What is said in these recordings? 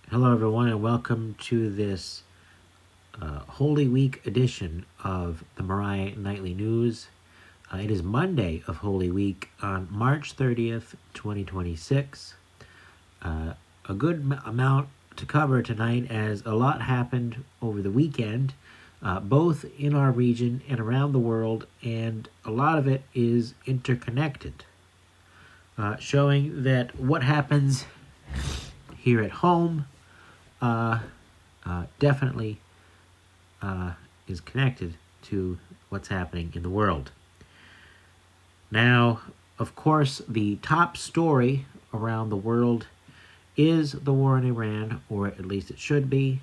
Hello, everyone, and welcome to this Holy Week edition of the Moriah Nightly News. It is Monday of Holy Week on March 30th, 2026. A good amount to cover tonight as a lot happened over the weekend, both in our region and around the world, and a lot of it is interconnected, showing that what happens here at home definitely is connected to what's happening in the world. Now, of course, the top story around the world is the war in Iran, or at least it should be,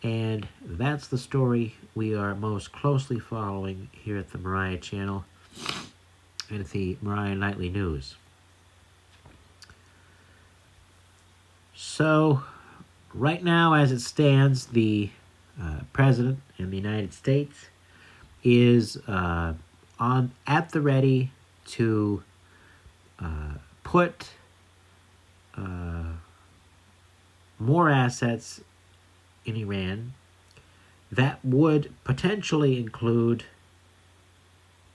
and that's the story we are most closely following here at the Moriah channel and at the Moriah Nightly News. So, right now, as it stands, the president in the United States is at the ready to put more assets in Iran. That would potentially include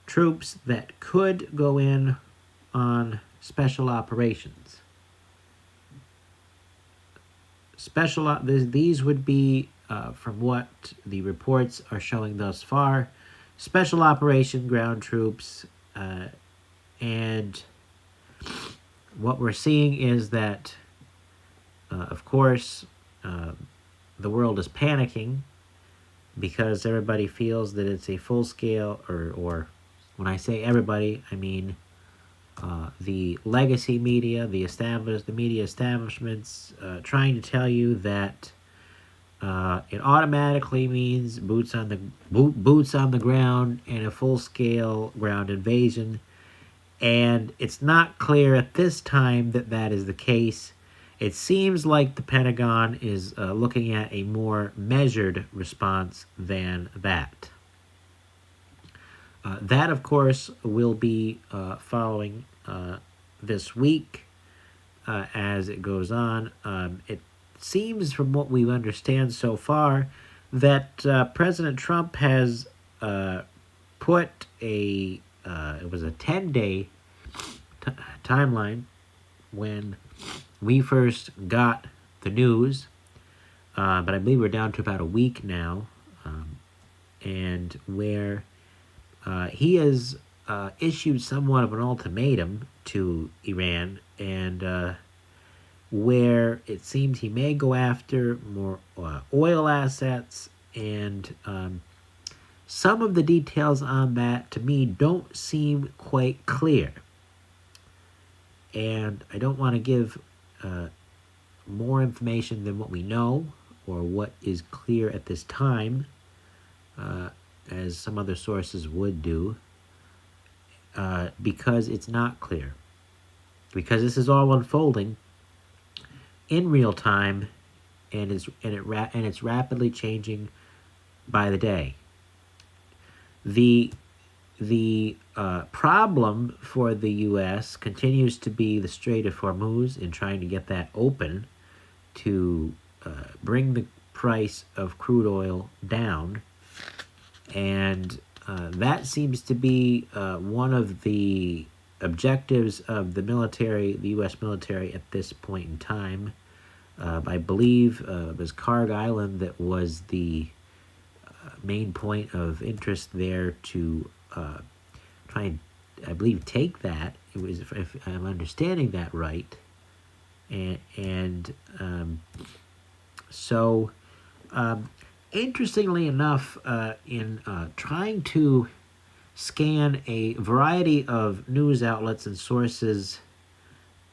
troops that could go in on special operations. These would be, from what the reports are showing thus far, special operation ground troops, and what we're seeing is that, of course, the world is panicking because everybody feels that it's a full-scale, or when I say everybody, I mean the legacy media, the media establishments, trying to tell you that it automatically means boots on the ground and a full-scale ground invasion, and it's not clear at this time that that is the case. It seems like the Pentagon is looking at a more measured response than that. That, of course, will be following this week as it goes on. It seems, from what we understand so far, that President Trump has put it was a 10-day timeline when we first got the news, but I believe we're down to about a week now, and where he has issued somewhat of an ultimatum to Iran, and where it seems he may go after more oil assets, and some of the details on that, to me, don't seem quite clear. And I don't want to give more information than what we know or what is clear at this time, as some other sources would do, because it's not clear. Because this is all unfolding in real time, and it's rapidly changing by the day. The problem for the U.S. continues to be the Strait of Hormuz and trying to get that open to bring the price of crude oil down. And that seems to be one of the objectives of the military, the U.S. military at this point in time. I believe it was Karg Island that was the main point of interest there to try and, I believe, take that. It was, if I'm understanding that right, and so interestingly enough, in trying to scan a variety of news outlets and sources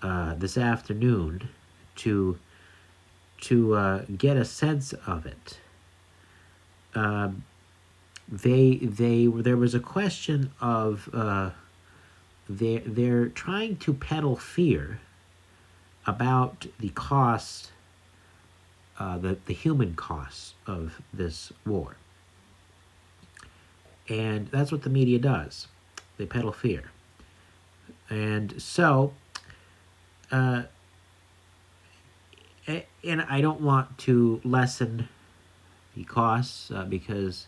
this afternoon to get a sense of it, there was a question of they're trying to peddle fear about the cost, the human costs of this war, and that's what the media does. They peddle fear, and so And I don't want to lessen the costs because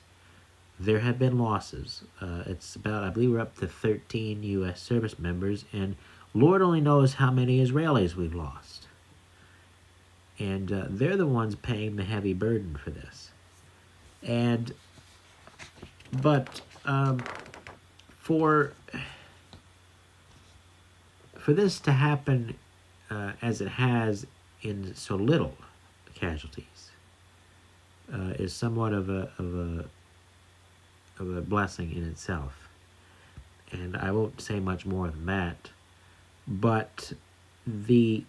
there have been losses. It's about, I believe we're up to 13 U.S. service members, and Lord only knows how many Israelis we've lost. And they're the ones paying the heavy burden for this. But for this to happen as it has in so little casualties is somewhat of a blessing in itself. And I won't say much more than that. But the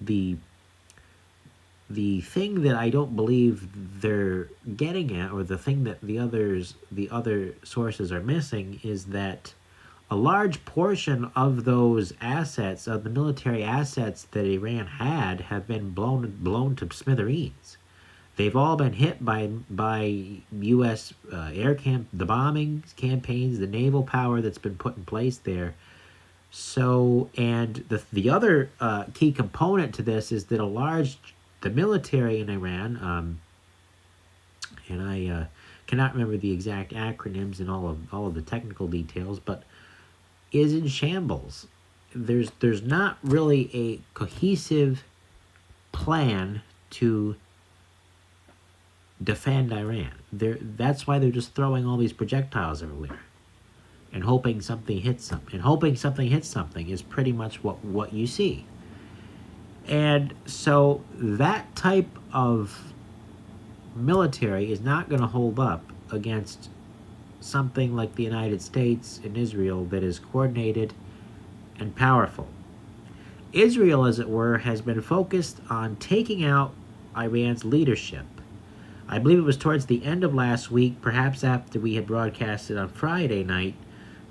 thing that I don't believe they're getting at, or the thing that the other sources are missing, is that a large portion of those assets, of the military assets that Iran had, have been blown to smithereens. They've all been hit by U.S. the bombing campaigns, the naval power that's been put in place there. So, and the other key component to this is that the military in Iran, and I cannot remember the exact acronyms and all of the technical details, but is in shambles. There's not really a cohesive plan to defend Iran. That's why they're just throwing all these projectiles everywhere and hoping something hits something. And hoping something hits something is pretty much what you see. And so that type of military is not going to hold up against something like the United States and Israel that is coordinated and powerful. Israel, as it were, has been focused on taking out Iran's leadership. I believe it was towards the end of last week, perhaps after we had broadcasted on Friday night,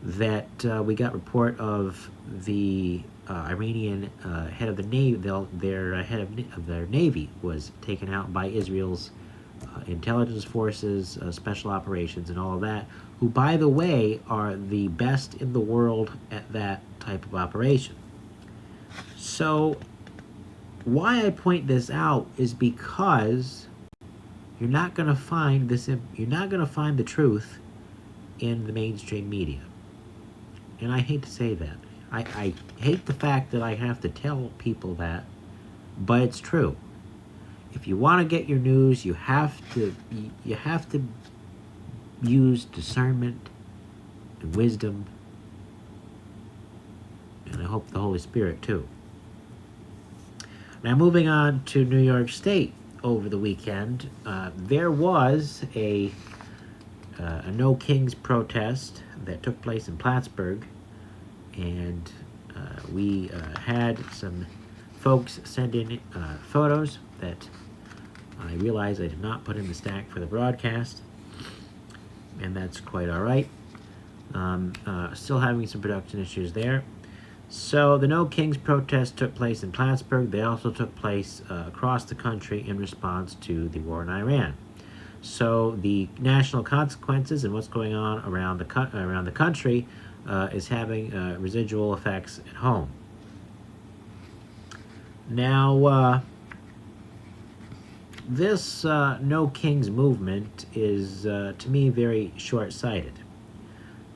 that we got report of the Iranian head of the Navy. Their head of their Navy was taken out by Israel's intelligence forces, special operations, and all of that, who, by the way, are the best in the world at that type of operation. So why I point this out is because you're not going to find the truth in the mainstream media. And I hate to say that. I hate the fact that I have to tell people that, but it's true. If you want to get your news, you have to use discernment and wisdom, and I hope the Holy Spirit too. Now, moving on to New York State over the weekend, there was a No Kings protest that took place in Plattsburgh, and we had some folks send in photos that I realize I did not put in the stack for the broadcast, and that's quite all right. Still having some production issues there. So the No Kings protest took place in Plattsburgh. They also took place across the country in response to the war in Iran. So the national consequences and what's going on around the country is having residual effects at home. Now, this No Kings movement is, to me, very short-sighted.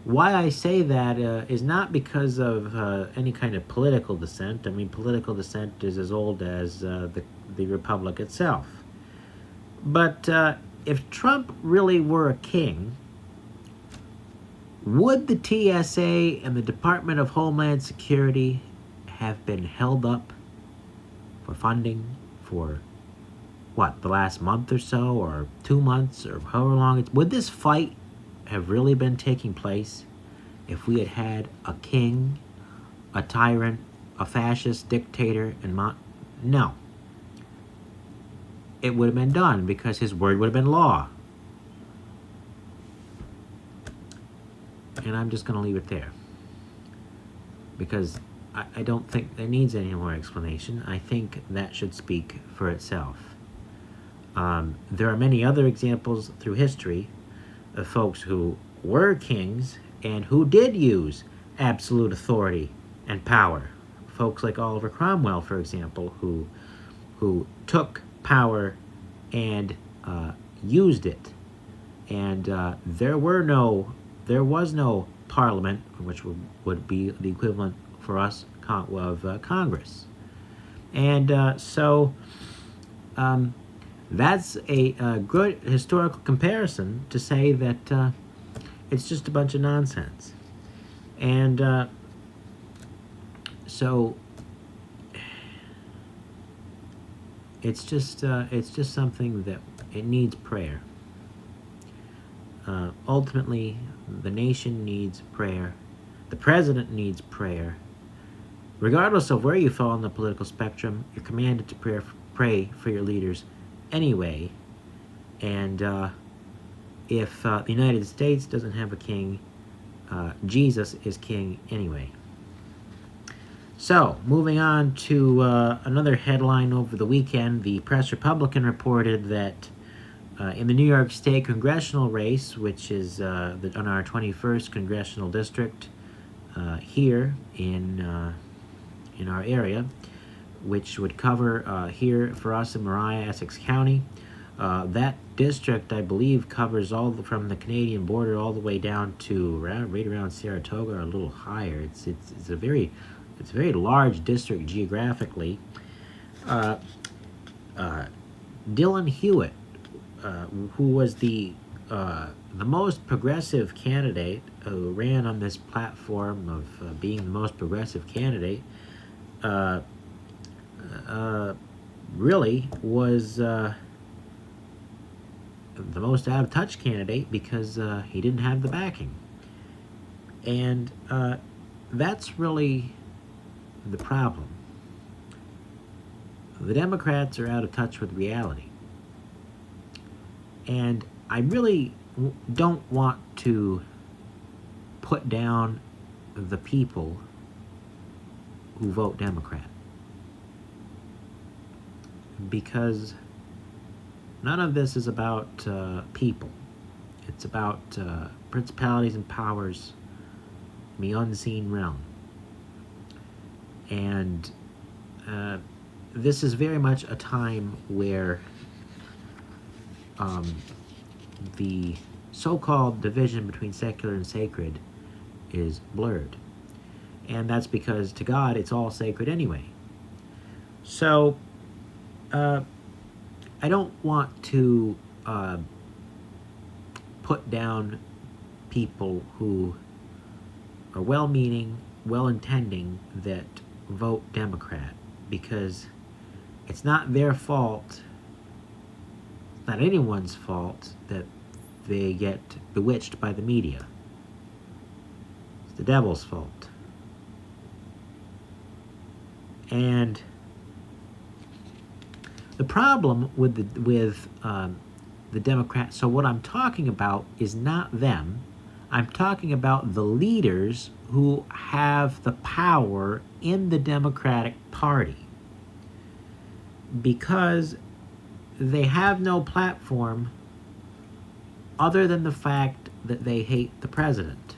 Why I say that is not because of any kind of political dissent. I mean, political dissent is as old as the Republic itself. But if Trump really were a king, would the TSA and the Department of Homeland Security have been held up for funding for, the last month or so, or 2 months, or however long would this fight have really been taking place if we had had a king, a tyrant, a fascist dictator, and no. It would have been done because his word would have been law. And I'm just going to leave it there, because I don't think it needs any more explanation. I think that should speak for itself. There are many other examples through history of folks who were kings and who did use absolute authority and power. Folks like Oliver Cromwell, for example, who took power and used it. And there was no parliament, which would be the equivalent for us of Congress. And so that's a good historical comparison to say that it's just a bunch of nonsense. And so it's just something that it needs prayer. Ultimately, the nation needs prayer. The president needs prayer. Regardless of where you fall on the political spectrum, you're commanded to pray for your leaders anyway. And if the United States doesn't have a king, Jesus is king anyway. So, moving on to another headline over the weekend, the Press Republican reported that in the New York State congressional race, which is on our 21st congressional district here in our area, which would cover here for us in Moriah, Essex County. That district, I believe, covers from the Canadian border all the way down to right around Saratoga, or a little higher. It's a very large district geographically. Dylan Hewitt, who was the most progressive candidate, who ran on this platform of being the most progressive candidate, really was the most out of touch candidate because he didn't have the backing. And that's really the problem. The Democrats are out of touch with reality. And I really don't want to put down the people who vote Democrat, because none of this is about people. It's about principalities and powers in the unseen realm. And this is very much a time where the so-called division between secular and sacred is blurred. And that's because to God, it's all sacred anyway. So, I don't want to put down people who are well-meaning, well-intending, that vote Democrat, because it's not their fault, it's not anyone's fault that they get bewitched by the media. It's the devil's fault. And the problem with the Democrats, so what I'm talking about is not them. I'm talking about the leaders who have the power in the Democratic Party, because they have no platform other than the fact that they hate the president.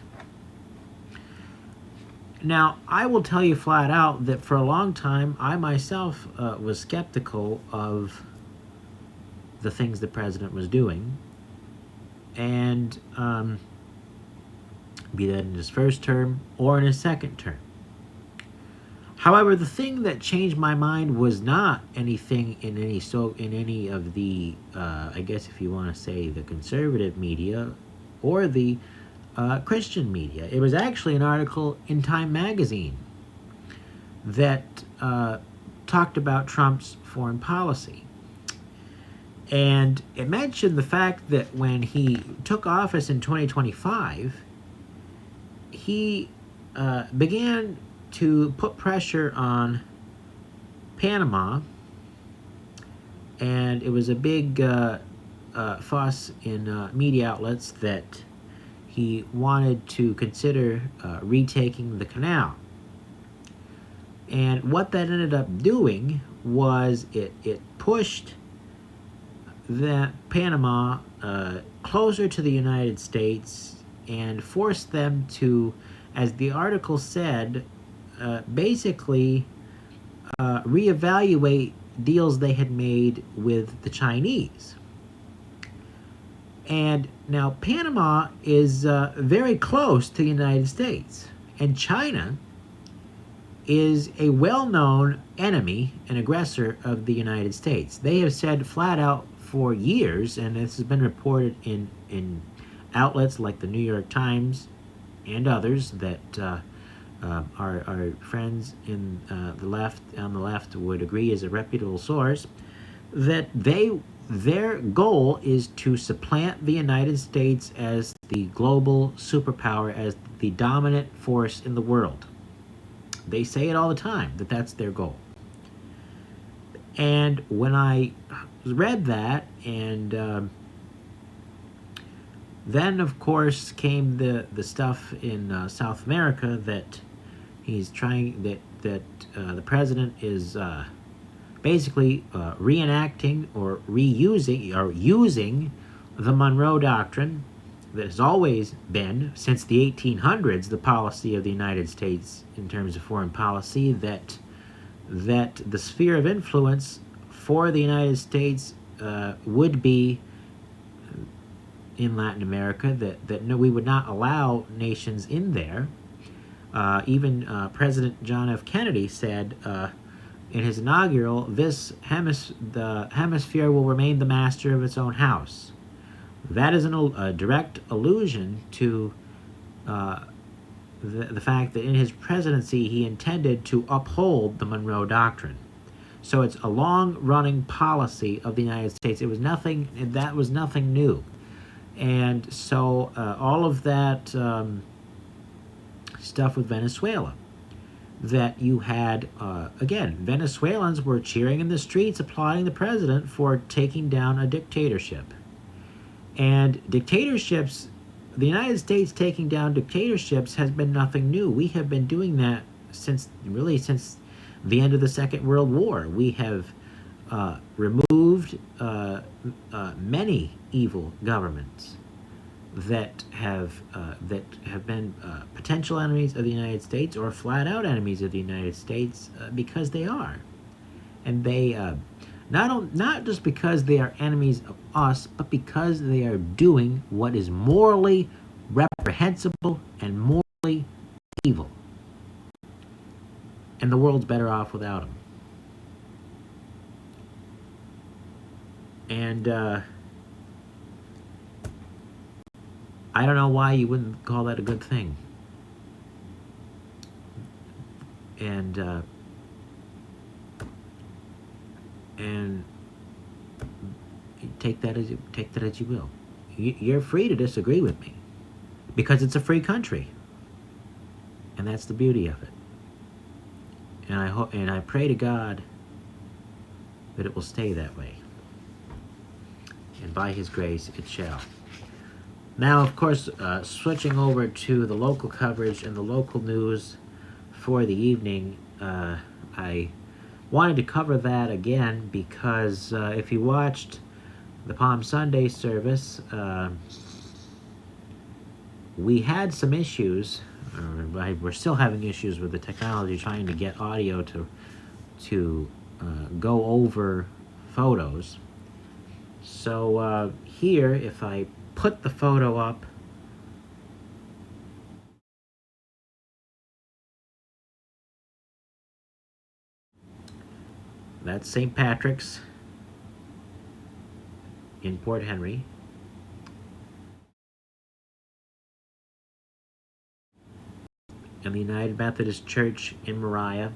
Now, I will tell you flat out that for a long time, I myself was skeptical of the things the president was doing, and be that in his first term or in his second term. However, the thing that changed my mind was not anything in any of the, I guess if you want to say, the conservative media or the Christian media. It was actually an article in Time magazine that talked about Trump's foreign policy. And it mentioned the fact that when he took office in 2025, he began to put pressure on Panama, and it was a big fuss in media outlets that he wanted to consider retaking the canal. And what that ended up doing was it pushed that Panama closer to the United States and forced them to, as the article said, basically reevaluate deals they had made with the Chinese. And now Panama is very close to the United States, and China is a well-known enemy and aggressor of the United States. They have said flat out for years, and this has been reported in outlets like the New York Times and others, that our friends in the left on the left would agree is a reputable source, that their goal is to supplant the United States as the global superpower, as the dominant force in the world. They say it all the time, that that's their goal. And when I read that, and then of course came the stuff in South America, that he's trying, that the president is basically reenacting or reusing or using the Monroe Doctrine, that has always been, since the 1800s, the policy of the United States in terms of foreign policy, that the sphere of influence for the United States would be in Latin America, that no, we would not allow nations in there. Even President John F. Kennedy said in his inaugural, the hemisphere will remain the master of its own house. That is a direct allusion to the fact that in his presidency he intended to uphold the Monroe Doctrine. So it's a long-running policy of the United States. It was nothing. That was nothing new, and so all of that stuff with Venezuela, that you had again, Venezuelans were cheering in the streets, applauding the president for taking down a dictatorship. And dictatorships, the United States taking down dictatorships has been nothing new. We have been doing that since the end of the Second World War. We have removed many evil governments that have been potential enemies of the United States, or flat out enemies of the United States, because they are, and they not just because they are enemies of us, but because they are doing what is morally reprehensible and morally evil. And the world's better off without them. And I don't know why you wouldn't call that a good thing. And take that as you will. You're free to disagree with me, because it's a free country, and that's the beauty of it. And I hope, and I pray to God that it will stay that way, and by His grace it shall. Now, of course, switching over to the local coverage and the local news for the evening, I wanted to cover that again because if you watched the Palm Sunday service, we had some issues. We're still having issues with the technology trying to get audio to go over photos. So here, if I put the photo up, that's St. Patrick's in Port Henry. And the United Methodist Church in Moriah.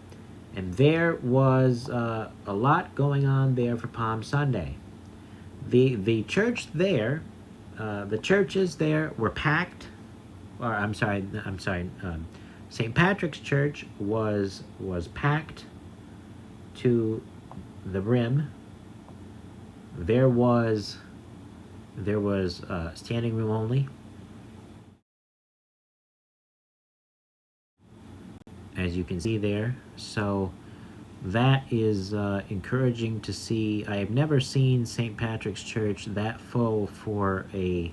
And there was a lot going on there for Palm Sunday. The church there, the churches there were packed. Or I'm sorry. St. Patrick's Church was packed to the brim. There was standing room only, as you can see there. So that is encouraging to see. I have never seen St. Patrick's Church that full for a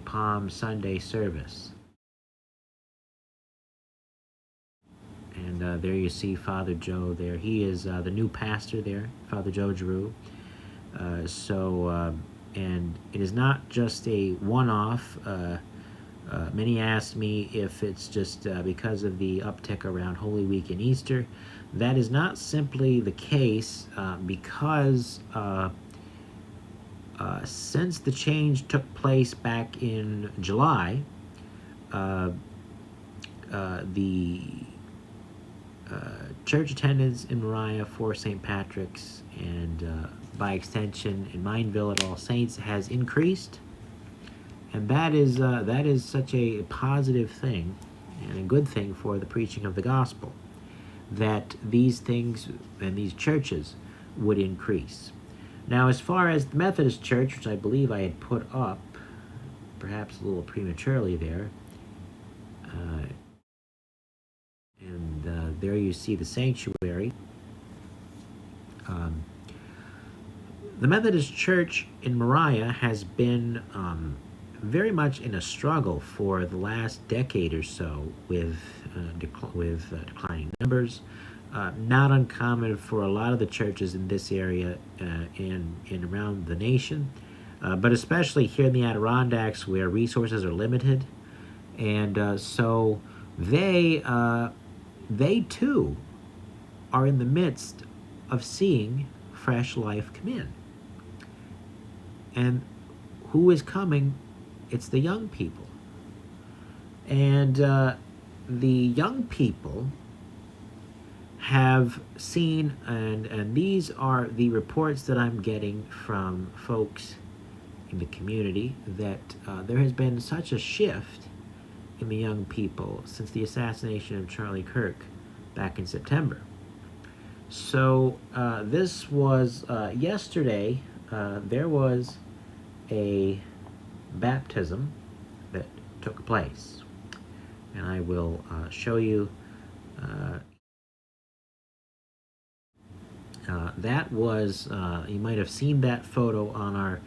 Palm Sunday service. And And there you see Father Joe there. He is the new pastor there, Father Joe Giroux. And it is not just a one-off. Many asked me if it's just because of the uptick around Holy Week and Easter. That is not simply the case because since the change took place back in July, the church attendance in Moriah for St. Patrick's and by extension in Mineville at All Saints has increased. And that is such a positive thing and a good thing for the preaching of the gospel, that these things and these churches would increase. Now, as far as the Methodist Church, which I believe I had put up, perhaps a little prematurely there, and there you see the sanctuary. The Methodist Church in Moriah has been very much in a struggle for the last decade or so with declining numbers. Not uncommon for a lot of the churches in this area and around the nation, but especially here in the Adirondacks where resources are limited. And so they too are in the midst of seeing fresh life come in. And who is coming? It's the young people. And the young people have seen, and these are the reports that I'm getting from folks in the community, that there has been such a shift in the young people since the assassination of Charlie Kirk back in September. So this was yesterday. There was a baptism that took place, and I will show you. That was, you might have seen that photo on our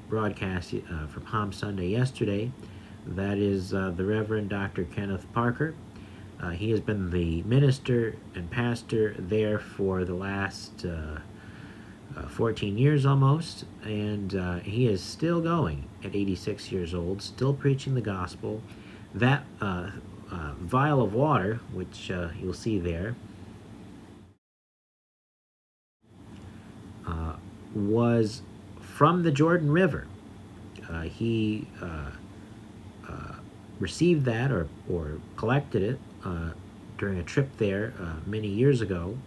broadcast for Palm Sunday yesterday. That is the Reverend Dr. Kenneth Parker. He has been the minister and pastor there for the last 14 years almost, and he is still going at 86 years old, still preaching the gospel. That vial of water, which you'll see there, was from the Jordan River. He received that or collected it during a trip there many years ago,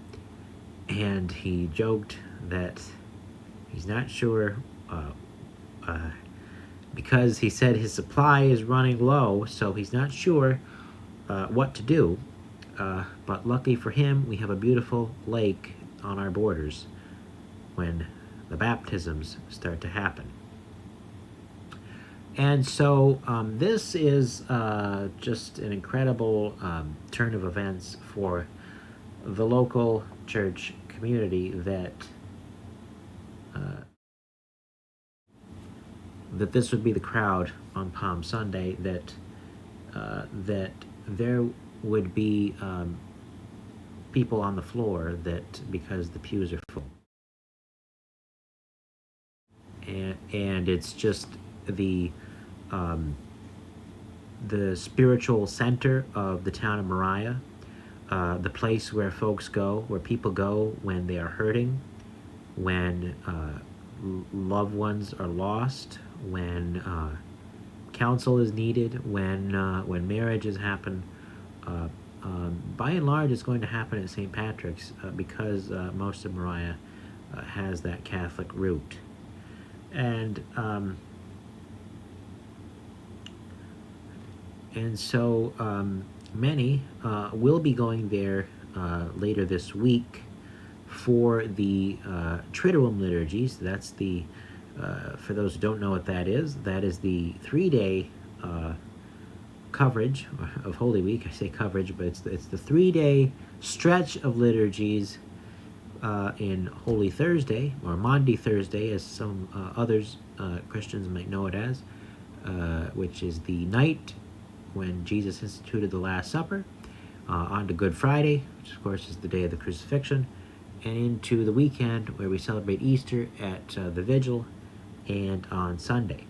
and he joked that he's not sure because he said his supply is running low, so he's not sure what to do. But luckily for him, we have a beautiful lake on our borders when the baptisms start to happen. And so this is just an incredible turn of events for the local church community, that this would be the crowd on Palm Sunday, that there would be people on the floor, that because the pews are full. And it's just the spiritual center of the town of Moriah, the place where folks go, where people go when they are hurting, when loved ones are lost, when counsel is needed, when marriages happen. By and large, it's going to happen at St. Patrick's because most of Moriah has that Catholic root. And so many will be going there later this week for the Triduum liturgies. That's the, for those who don't know what that is the 3-day coverage of Holy Week. I say coverage, but it's the 3-day stretch of liturgies in Holy Thursday, or Maundy Thursday, as some others Christians might know it as, which is the night when Jesus instituted the Last Supper, on to Good Friday, which of course is the day of the crucifixion, and into the weekend where we celebrate Easter at the Vigil and on Sunday.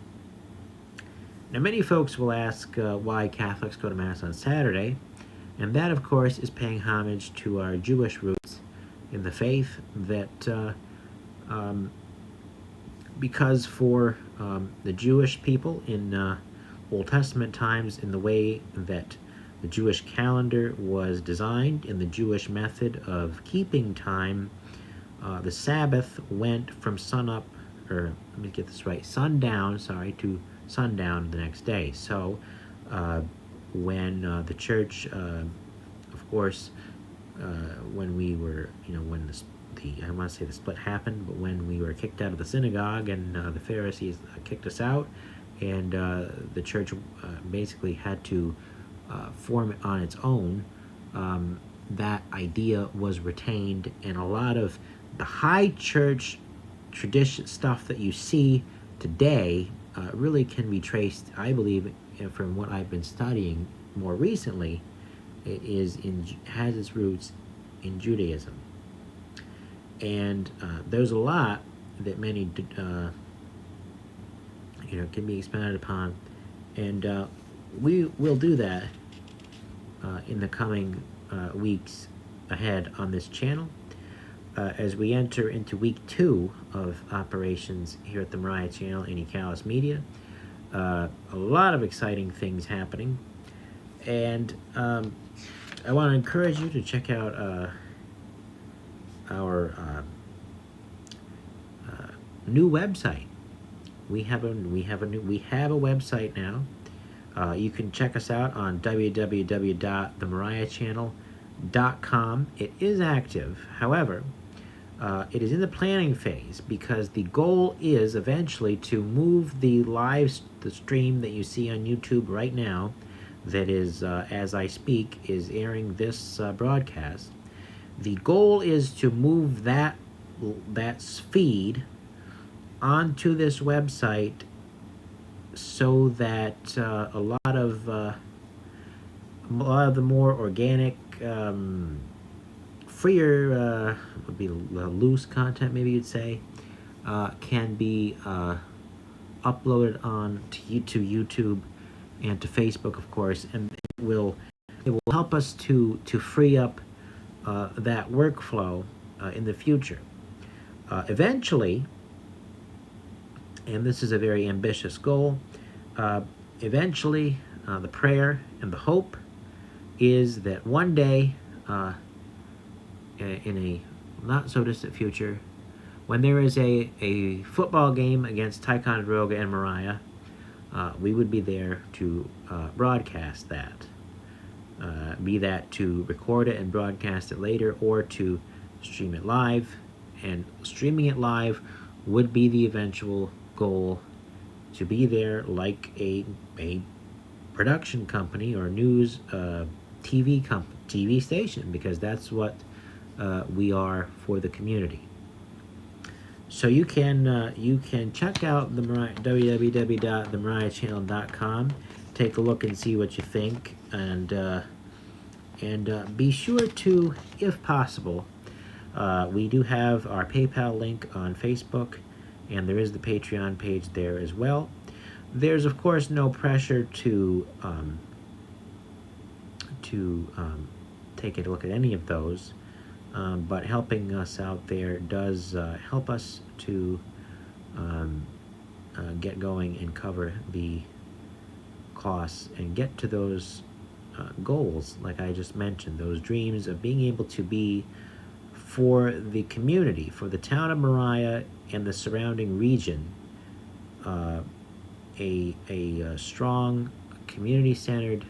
Now, many folks will ask why Catholics go to Mass on Saturday, and that, of course, is paying homage to our Jewish roots in the faith, that because for the Jewish people in Old Testament times, in the way that the Jewish calendar was designed, in the Jewish method of keeping time, the Sabbath went from sunup, or let me get this right, sundown, to sundown the next day. So when the church, of course, when we were, when I want to say the split happened, but when we were kicked out of the synagogue and the Pharisees kicked us out, and the church basically had to form it on its own, that idea was retained, and a lot of the high church tradition stuff that you see today really can be traced, I believe, from what I've been studying more recently, has its roots in Judaism. And there's a lot that many can be expanded upon, and we will do that in the coming weeks ahead on this channel, as we enter into week 2 of operations here at the Moriah channel and Ecalis Media. A lot of exciting things happening, and I want to encourage you to check out our new website. We have a website now. You can check us out on www.themoriahchannel.com. It is active. However, it is in the planning phase, because the goal is eventually to move the stream that you see on YouTube right now, that is, as I speak, is airing this broadcast. The goal is to move that feed onto this website, so that a lot of the more organic, freer, would be loose content, maybe you'd say, can be uploaded on to YouTube and to Facebook, of course, and it will help us to free up that workflow in the future. Eventually, and this is a very ambitious goal, eventually the prayer and the hope is that one day, in a not so distant future, when there is a football game against Ticonderoga and Moriah, we would be there to broadcast that. Be that to record it and broadcast it later, or to stream it live. And streaming it live would be the eventual goal, to be there like a production company or news TV station, because that's what we are for the community. So you can check out www.themoriahchannel.com, take a look and see what you think, and be sure to, if possible, we do have our PayPal link on Facebook, and there is the Patreon page there as well. There's, of course, no pressure to take a look at any of those, but helping us out there does help us to get going and cover the costs and get to those goals, like I just mentioned, those dreams of being able to be, for the community, for the town of Moriah and the surrounding region, a strong, community-centered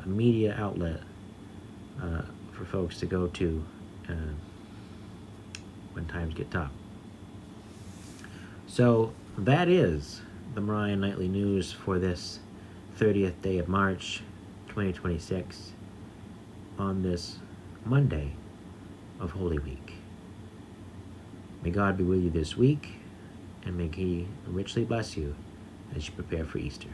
media outlet for folks to go to when times get tough. So that is the Moriah Nightly News for this 30th day of March 2026, on this Monday of Holy Week. May God be with you this week, and may He richly bless you as you prepare for Easter.